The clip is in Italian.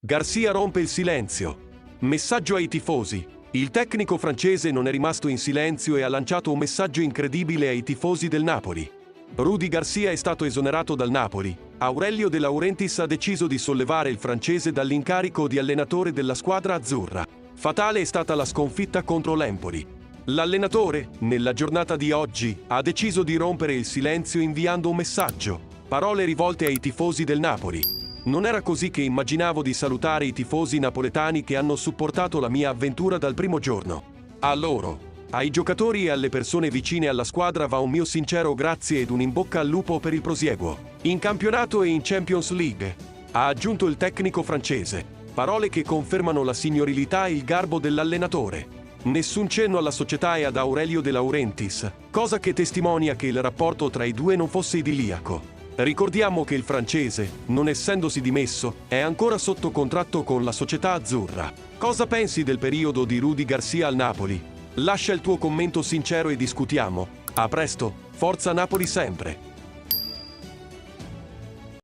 Garcia rompe il silenzio. Messaggio ai tifosi. Il tecnico francese non è rimasto in silenzio e ha lanciato un messaggio incredibile ai tifosi del Napoli. Rudi Garcia è stato esonerato dal Napoli. Aurelio De Laurentiis ha deciso di sollevare il francese dall'incarico di allenatore della squadra azzurra. Fatale è stata la sconfitta contro l'Empoli. L'allenatore, nella giornata di oggi, ha deciso di rompere il silenzio inviando un messaggio. Parole rivolte ai tifosi del Napoli. Non era così che immaginavo di salutare i tifosi napoletani che hanno supportato la mia avventura dal primo giorno. A loro, ai giocatori e alle persone vicine alla squadra va un mio sincero grazie ed un in bocca al lupo per il prosieguo. In campionato e in Champions League, ha aggiunto il tecnico francese. Parole che confermano la signorilità e il garbo dell'allenatore. Nessun cenno alla società e ad Aurelio De Laurentiis, cosa che testimonia che il rapporto tra i due non fosse idilliaco. Ricordiamo che il francese, non essendosi dimesso, è ancora sotto contratto con la società azzurra. Cosa pensi del periodo di Rudi Garcia al Napoli? Lascia il tuo commento sincero e discutiamo. A presto, forza Napoli sempre!